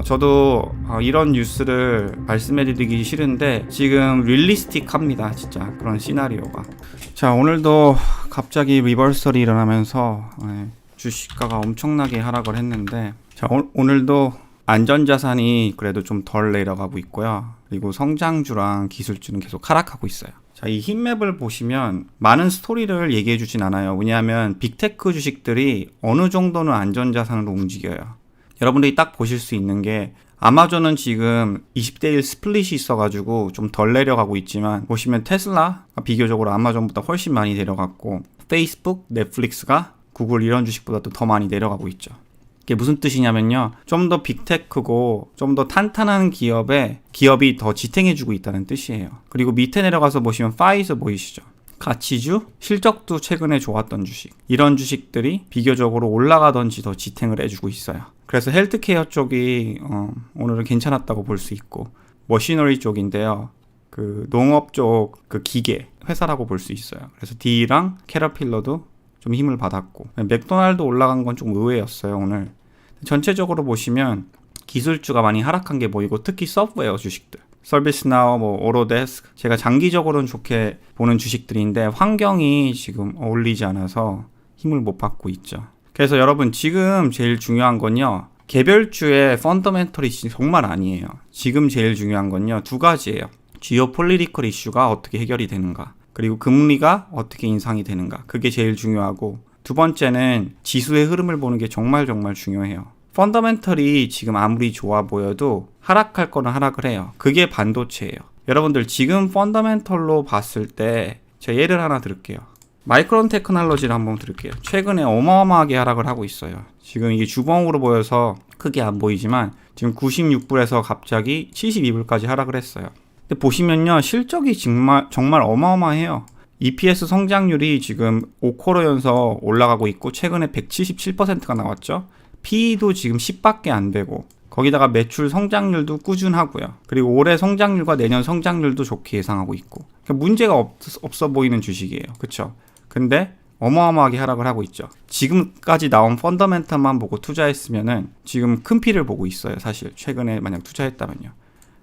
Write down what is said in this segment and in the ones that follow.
저도 이런 뉴스를 말씀해드리기 싫은데 지금 릴리스틱합니다. 진짜 그런 시나리오가. 자, 오늘도 갑자기 리버설이 일어나면서 주식가가 엄청나게 하락을 했는데, 자, 오늘도 안전자산이 그래도 좀 덜 내려가고 있고요. 그리고 성장주랑 기술주는 계속 하락하고 있어요. 자, 이 힙맵을 보시면 많은 스토리를 얘기해 주진 않아요. 왜냐하면 빅테크 주식들이 어느 정도는 안전자산으로 움직여요. 여러분들이 딱 보실 수 있는 게, 아마존은 지금 20대1 스플릿이 있어가지고 좀 덜 내려가고 있지만, 보시면 테슬라 비교적으로 아마존보다 훨씬 많이 내려갔고, 페이스북, 넷플릭스가 구글 이런 주식보다도 더 많이 내려가고 있죠. 이게 무슨 뜻이냐면요, 좀 더 빅테크고 좀 더 탄탄한 기업이 더 지탱해주고 있다는 뜻이에요. 그리고 밑에 내려가서 보시면 파이저 보이시죠? 가치주, 실적도 최근에 좋았던 주식, 이런 주식들이 비교적으로 올라가던지 더 지탱을 해주고 있어요. 그래서 헬스케어 쪽이 오늘은 괜찮았다고 볼 수 있고, 머시너리 쪽인데요, 그 농업 쪽 그 기계 회사라고 볼 수 있어요. 그래서 D랑 캐터필러도 좀 힘을 받았고, 맥도날드 올라간 건 좀 의외였어요. 오늘 전체적으로 보시면 기술주가 많이 하락한 게 보이고, 특히 소프트웨어 주식들, 서비스나우, 오로데스크, 제가 장기적으로는 좋게 보는 주식들인데 환경이 지금 어울리지 않아서 힘을 못 받고 있죠. 그래서 여러분, 지금 제일 중요한 건요, 개별주의 펀더멘털 이슈 정말 아니에요. 지금 제일 중요한 건요, 두 가지예요. 지오폴리티컬 이슈가 어떻게 해결이 되는가, 그리고 금리가 어떻게 인상이 되는가, 그게 제일 중요하고, 두 번째는 지수의 흐름을 보는 게 정말 중요해요. 펀더멘털이 지금 아무리 좋아 보여도 하락할 거는 하락을 해요. 그게 반도체예요. 여러분들, 지금 펀더멘털로 봤을 때 제가 예를 하나 들을게요. 마이크론 테크놀로지를 한번 들을게요. 최근에 어마어마하게 하락을 하고 있어요. 지금 이게 주봉으로 보여서 크게 안 보이지만 지금 96불에서 갑자기 72불까지 하락을 했어요. 근데 보시면요, 실적이 정말 어마어마해요. EPS 성장률이 지금 5쿼터 연속 올라가고 있고, 최근에 177%가 나왔죠. PE도 지금 10밖에 안 되고, 거기다가 매출 성장률도 꾸준하고요. 그리고 올해 성장률과 내년 성장률도 좋게 예상하고 있고, 그러니까 문제가 없어 보이는 주식이에요. 그쵸? 근데 어마어마하게 하락을 하고 있죠. 지금까지 나온 펀더멘털만 보고 투자했으면은 지금 큰 피를 보고 있어요. 사실 최근에 만약 투자했다면요.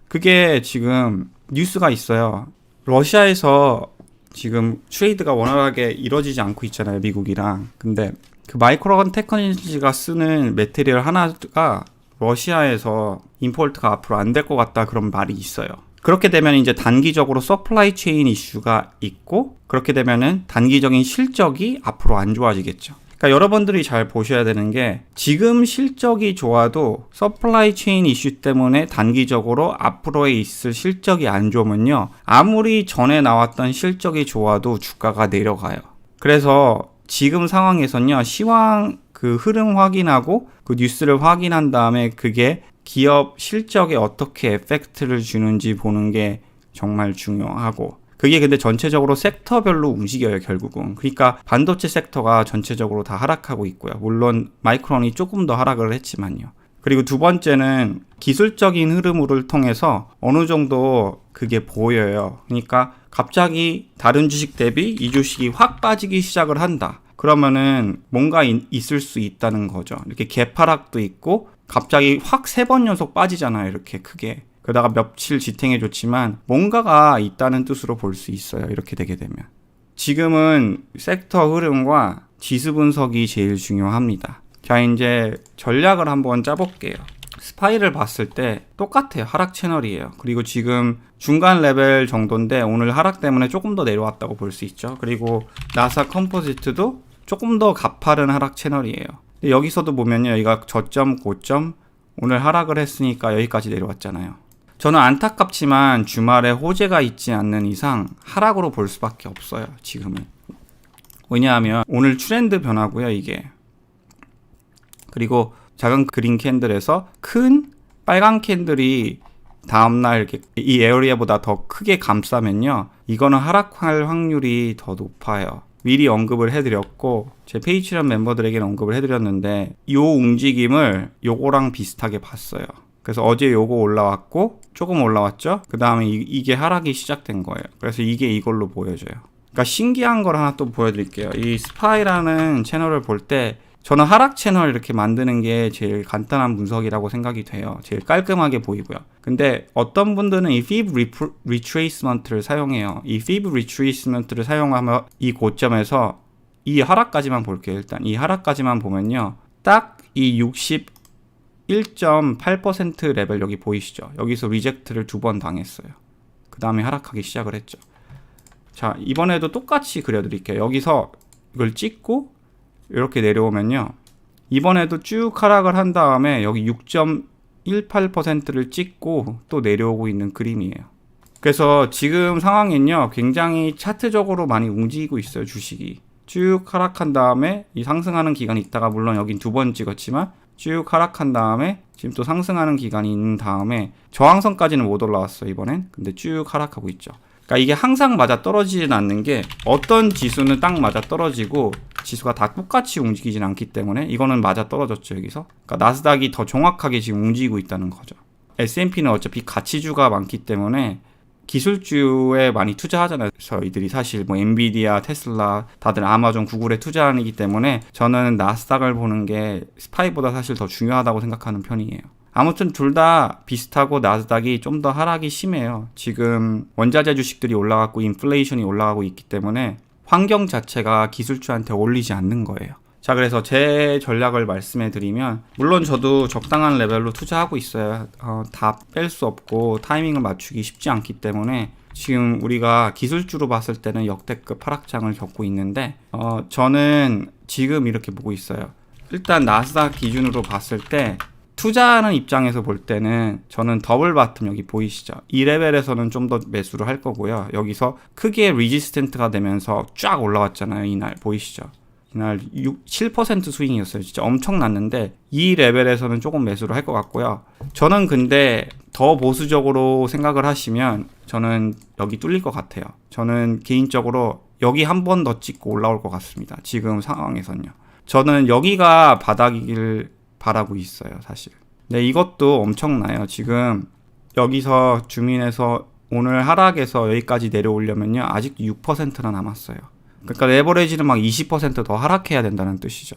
그게 지금 뉴스가 있어요. 러시아에서 지금 트레이드가 원활하게 이루어지지 않고 있잖아요, 미국이랑. 근데 그 마이크론 테크놀로지가 쓰는 매테리얼 하나가 러시아에서 임포트가 앞으로 안 될 것 같다, 그런 말이 있어요. 그렇게 되면 이제 단기적으로 서플라이 체인 이슈가 있고, 그렇게 되면은 단기적인 실적이 앞으로 안 좋아지겠죠. 그러니까 여러분들이 잘 보셔야 되는 게, 지금 실적이 좋아도 서플라이 체인 이슈 때문에 단기적으로 앞으로에 있을 실적이 안 좋으면요, 아무리 전에 나왔던 실적이 좋아도 주가가 내려가요. 그래서 지금 상황에서는요, 시황 그 흐름 확인하고 그 뉴스를 확인한 다음에 그게 기업 실적에 어떻게 에펙트를 주는지 보는 게 정말 중요하고, 그게 근데 전체적으로 섹터별로 움직여요, 결국은. 그러니까 반도체 섹터가 전체적으로 다 하락하고 있고요. 물론 마이크론이 조금 더 하락을 했지만요. 그리고 두 번째는 기술적인 흐름을 통해서 어느 정도 그게 보여요. 그러니까 갑자기 다른 주식 대비 이 주식이 확 빠지기 시작을 한다, 그러면은 뭔가 있을 수 있다는 거죠. 이렇게 개파락도 있고, 갑자기 확 3번 연속 빠지잖아요, 이렇게 크게. 그러다가 며칠 지탱해줬지만 뭔가가 있다는 뜻으로 볼 수 있어요, 이렇게 되게 되면. 지금은 섹터 흐름과 지수 분석이 제일 중요합니다. 자, 이제 전략을 한번 짜볼게요. 스파이를 봤을 때 똑같아요. 하락 채널이에요. 그리고 지금 중간 레벨 정도인데 오늘 하락 때문에 조금 더 내려왔다고 볼 수 있죠. 그리고 나사 컴포지트도 조금 더 가파른 하락 채널이에요. 근데 여기서도 보면요, 여기가 저점, 고점, 오늘 하락을 했으니까 여기까지 내려왔잖아요. 저는 안타깝지만 주말에 호재가 있지 않는 이상 하락으로 볼 수밖에 없어요, 지금은. 왜냐하면 오늘 트렌드 변화고요, 이게. 그리고 작은 그린 캔들에서 큰 빨간 캔들이 다음날 이렇게 이 에어리아보다 더 크게 감싸면요, 이거는 하락할 확률이 더 높아요. 미리 언급을 해드렸고, 제 페이트리언 멤버들에게는 언급을 해드렸는데, 이 움직임을 요거랑 비슷하게 봤어요. 그래서 어제 요거 올라왔고 조금 올라왔죠. 그 다음에 이게 하락이 시작된 거예요. 그래서 이게 이걸로 보여져요. 그러니까 신기한 걸 하나 또 보여드릴게요. 이 스파이라는 채널을 볼 때 저는 하락 채널 이렇게 만드는 게 제일 간단한 분석이라고 생각이 돼요. 제일 깔끔하게 보이고요. 근데 어떤 분들은 이 fib retracement를 사용해요. 이 fib retracement를 사용하면 이 고점에서 이 하락까지만 볼게요. 일단 이 하락까지만 보면요, 딱 이 61.8% 레벨 여기 보이시죠? 여기서 리젝트를 2번 당했어요. 그 다음에 하락하기 시작을 했죠. 자, 이번에도 똑같이 그려드릴게요. 여기서 이걸 찍고 이렇게 내려오면요, 이번에도 쭉 하락을 한 다음에 여기 6.18%를 찍고 또 내려오고 있는 그림이에요. 그래서 지금 상황엔요, 굉장히 차트적으로 많이 움직이고 있어요. 주식이 쭉 하락한 다음에 이 상승하는 기간이 있다가, 물론 여긴 2번 찍었지만 쭉 하락한 다음에 지금 또 상승하는 기간이 있는 다음에 저항선까지는 못 올라왔어요 이번엔. 근데 쭉 하락하고 있죠. 그러니까 이게 항상 맞아 떨어지진 않는 게, 어떤 지수는 딱 맞아 떨어지고 지수가 다 똑같이 움직이진 않기 때문에 이거는 맞아 떨어졌죠 여기서. 그러니까 나스닥이 더 정확하게 지금 움직이고 있다는 거죠. S&P는 어차피 가치주가 많기 때문에 기술주에 많이 투자하잖아요. 저희들이 사실 뭐 엔비디아, 테슬라, 다들 아마존, 구글에 투자하기 때문에 저는 나스닥을 보는 게 스파이보다 사실 더 중요하다고 생각하는 편이에요. 아무튼 둘 다 비슷하고 나스닥이 좀 더 하락이 심해요. 지금 원자재 주식들이 올라가고 인플레이션이 올라가고 있기 때문에 환경 자체가 기술주한테 어울리지 않는 거예요. 자, 그래서 제 전략을 말씀해 드리면, 물론 저도 적당한 레벨로 투자하고 있어요. 다 뺄 수 없고 타이밍을 맞추기 쉽지 않기 때문에 지금 우리가 기술주로 봤을 때는 역대급 하락장을 겪고 있는데, 저는 지금 이렇게 보고 있어요. 일단 나스닥 기준으로 봤을 때 투자하는 입장에서 볼 때는 저는 더블 바텀 여기 보이시죠? 이 레벨에서는 좀 더 매수를 할 거고요. 여기서 크게 리지스턴트가 되면서 쫙 올라왔잖아요. 이날 보이시죠? 이날 7% 스윙이었어요. 진짜 엄청났는데 이 레벨에서는 조금 매수를 할 것 같고요. 저는 근데 더 보수적으로 생각을 하시면 저는 여기 뚫릴 것 같아요. 저는 개인적으로 여기 한 번 더 찍고 올라올 것 같습니다. 지금 상황에서는요. 저는 여기가 바닥이길 바라고 있어요, 사실. 근데 이것도 엄청나요. 지금 여기서 주민에서 오늘 하락에서 여기까지 내려오려면요, 아직도 6%나 남았어요. 그러니까 레버리지는 막 20% 더 하락해야 된다는 뜻이죠.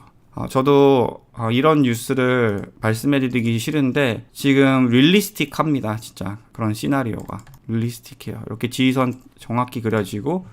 저도 이런 뉴스를 말씀해드리기 싫은데 지금 릴리스틱합니다. 진짜 그런 시나리오가 릴리스틱해요. 이렇게 지지선 정확히 그려지고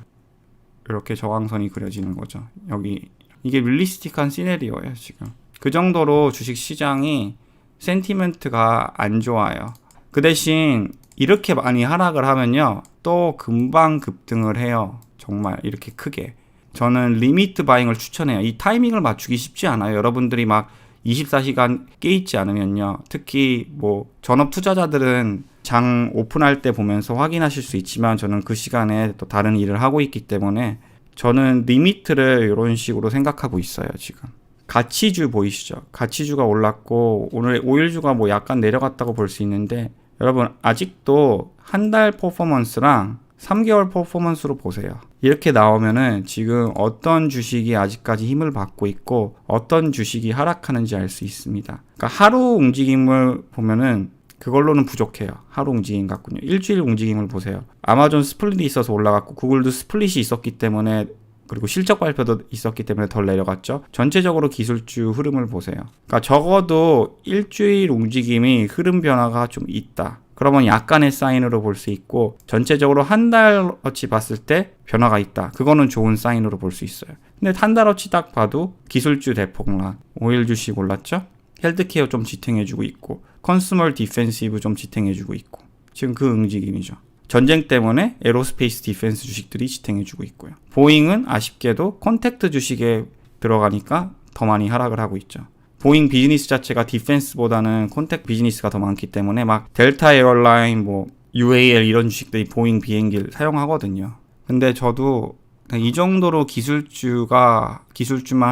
이렇게 저항선이 그려지는 거죠. 여기 이게 릴리스틱한 시나리오예요. 지금 그 정도로 주식시장이 센티멘트가 안 좋아요. 그 대신 이렇게 많이 하락을 하면요, 또 금방 급등을 해요. 정말 이렇게 크게. 저는 리미트 바잉을 추천해요. 이 타이밍을 맞추기 쉽지 않아요. 여러분들이 막 24시간 깨있지 않으면요, 특히 뭐 전업 투자자들은 장 오픈할 때 보면서 확인하실 수 있지만 저는 그 시간에 또 다른 일을 하고 있기 때문에 저는 리미트를 이런 식으로 생각하고 있어요. 지금 가치주 보이시죠? 가치주가 올랐고 오늘 오일주가 뭐 약간 내려갔다고 볼 수 있는데, 여러분 아직도 한 달 퍼포먼스랑 3개월 퍼포먼스로 보세요. 이렇게 나오면은 지금 어떤 주식이 아직까지 힘을 받고 있고 어떤 주식이 하락하는지 알 수 있습니다. 그러니까 하루 움직임을 보면은 그걸로는 부족해요. 하루 움직임 같군요. 일주일 움직임을 보세요. 아마존 스플릿이 있어서 올라갔고 구글도 스플릿이 있었기 때문에, 그리고 실적 발표도 있었기 때문에 덜 내려갔죠. 전체적으로 기술주 흐름을 보세요. 그러니까 적어도 일주일 움직임이 흐름 변화가 좀 있다. 그러면 약간의 사인으로 볼 수 있고, 전체적으로 한 달어치 봤을 때 변화가 있다. 그거는 좋은 사인으로 볼 수 있어요. 근데 한 달어치 딱 봐도 기술주 대폭락, 오일 주식 올랐죠? 헬드케어 좀 지탱해주고 있고, 컨슈머 디펜시브 좀 지탱해주고 있고, 지금 그 움직임이죠. 전쟁 때문에 에로스페이스 디펜스 주식들이 지탱해주고 있고요. 보잉은 아쉽게도 콘택트 주식에 들어가니까 더 많이 하락을 하고 있죠. 보잉 비즈니스 자체가 디펜스보다는 콘택트 비즈니스가 더 많기 때문에 막 델타 에어라인, 뭐 UAL 이런 주식들이 보잉 비행기를 사용하거든요. 근데 저도 이 정도로 기술주만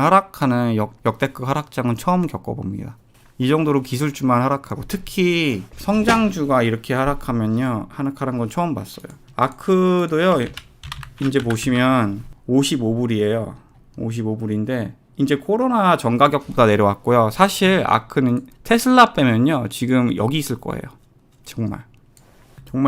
하락하는 역대급 하락장은 처음 겪어봅니다. 이 정도로 기술주만 하락하고, 특히 성장주가 이렇게 하락하면요, 하락하는 건 처음 봤어요. 아크도요, 이제 보시면 55불이에요. 55불인데 이제 코로나 전 가격보다 내려왔고요. 사실 아크는 테슬라 빼면요, 지금 여기 있을 거예요. 정말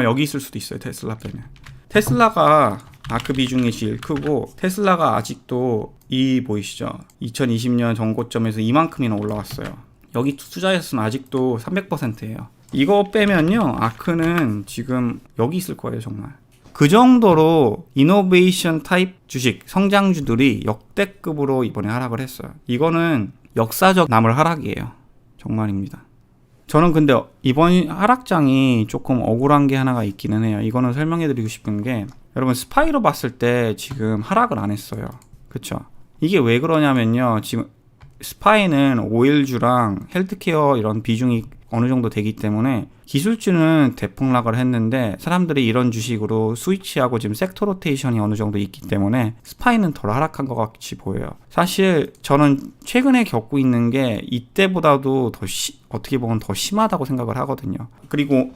여기 있을 수도 있어요. 테슬라 빼면. 테슬라가 아크 비중이 제일 크고 테슬라가 아직도 이 보이시죠? 2020년 전고점에서 이만큼이나 올라왔어요. 여기 투자했으면 아직도 300%예요. 이거 빼면요, 아크는 지금 여기 있을 거예요, 정말. 그 정도로 이노베이션 타입 주식, 성장주들이 역대급으로 이번에 하락을 했어요. 이거는 역사적 남을 하락이에요. 정말입니다. 저는 근데 이번 하락장이 조금 억울한 게 하나가 있기는 해요. 이거는 설명해 드리고 싶은 게, 여러분 스파이로 봤을 때 지금 하락을 안 했어요. 그쵸? 이게 왜 그러냐면요, 지금 스파이는 오일주랑 헬스케어 이런 비중이 어느 정도 되기 때문에 기술주는 대폭락을 했는데 사람들이 이런 주식으로 스위치하고 지금 섹터 로테이션이 어느 정도 있기 때문에 스파이는 덜 하락한 것 같이 보여요. 사실 저는 최근에 겪고 있는 게 이때보다도 어떻게 보면 더 심하다고 생각을 하거든요. 그리고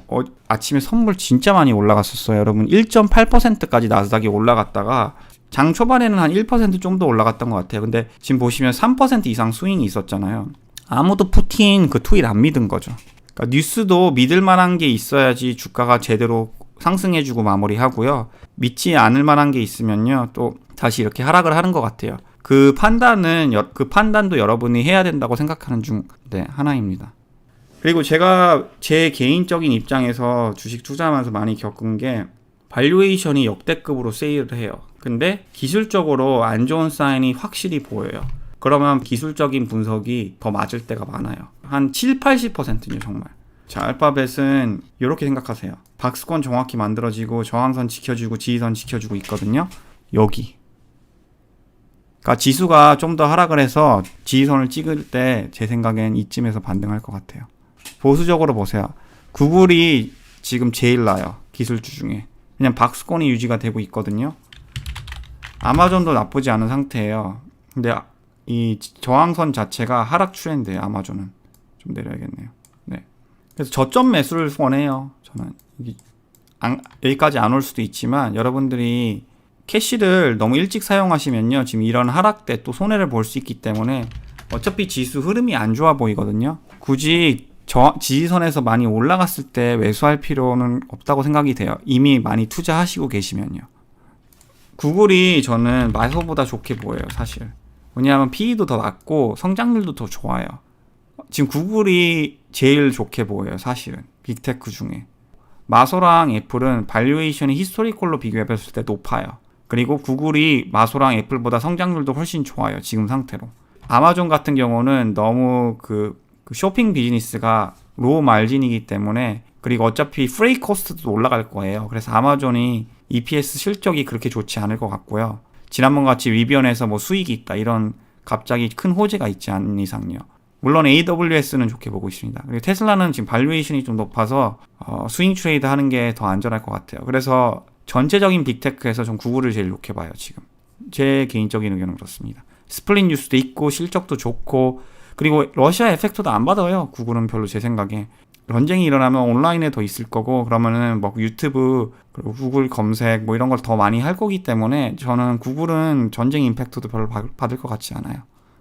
아침에 선물 진짜 많이 올라갔었어요. 여러분 1.8%까지 나스닥이 올라갔다가 장 초반에는 한 1% 정도 올라갔던 것 같아요. 근데 지금 보시면 3% 이상 스윙이 있었잖아요. 아무도 푸틴 그 트윗 안 믿은 거죠. 그러니까 뉴스도 믿을 만한 게 있어야지 주가가 제대로 상승해주고 마무리하고요. 믿지 않을 만한 게 있으면요, 또 다시 이렇게 하락을 하는 것 같아요. 그 판단도 여러분이 해야 된다고 생각하는 중 하나입니다. 그리고 제가 제 개인적인 입장에서 주식 투자하면서 많이 겪은 게, 발류에이션이 역대급으로 세일을 해요. 근데 기술적으로 안 좋은 사인이 확실히 보여요. 그러면 기술적인 분석이 더 맞을 때가 많아요. 한 7-80%요, 정말. 자, 알파벳은 이렇게 생각하세요. 박스권 정확히 만들어지고 저항선 지켜주고 지지선 지켜주고 있거든요. 여기. 그러니까 지수가 좀 더 하락을 해서 지지선을 찍을 때 제 생각엔 이쯤에서 반등할 것 같아요. 보수적으로 보세요. 구글이 지금 제일 나요, 기술주 중에. 그냥 박스권이 유지가 되고 있거든요. 아마존도 나쁘지 않은 상태예요. 근데 이 저항선 자체가 하락 트렌드예요. 아마존은 좀 내려야겠네요. 네. 그래서 저점 매수를 원해요. 저는 여기까지 안 올 수도 있지만 여러분들이 캐시를 너무 일찍 사용하시면요, 지금 이런 하락 때 또 손해를 볼 수 있기 때문에 어차피 지수 흐름이 안 좋아 보이거든요. 굳이 지지선에서 많이 올라갔을 때 매수할 필요는 없다고 생각이 돼요. 이미 많이 투자하시고 계시면요. 구글이 저는 마소보다 좋게 보여요, 사실. 왜냐하면 PE도 더 낮고 성장률도 더 좋아요. 지금 구글이 제일 좋게 보여요, 사실은. 빅테크 중에. 마소랑 애플은 발류에이션이 히스토리컬로 비교해봤을 때 높아요. 그리고 구글이 마소랑 애플보다 성장률도 훨씬 좋아요, 지금 상태로. 아마존 같은 경우는 너무 그 쇼핑 비즈니스가 로우 말진이기 때문에, 그리고 어차피 프레이 코스트도 올라갈 거예요. 그래서 아마존이 EPS 실적이 그렇게 좋지 않을 것 같고요. 지난번 같이 리비언에서 뭐 수익이 있다, 이런 갑자기 큰 호재가 있지 않은 이상요. 물론 AWS는 좋게 보고 있습니다. 그리고 테슬라는 지금 발류에이션이 좀 높아서 스윙 트레이드 하는 게 더 안전할 것 같아요. 그래서 전체적인 빅테크에서 좀 구글을 제일 좋게 봐요, 지금. 제 개인적인 의견은 그렇습니다. 스플릿 뉴스도 있고 실적도 좋고, 그리고 러시아 에펙터도 안 받아요, 구글은. 별로 제 생각에 전쟁이 일어나면 온라인에 더 있을 거고, 그러면은 뭐 유튜브 그리고 구글 검색 뭐 이런 걸 더 많이 할 거기 때문에 저는 구글은 전쟁 임팩트도 별로 받을 것 같지 않아요.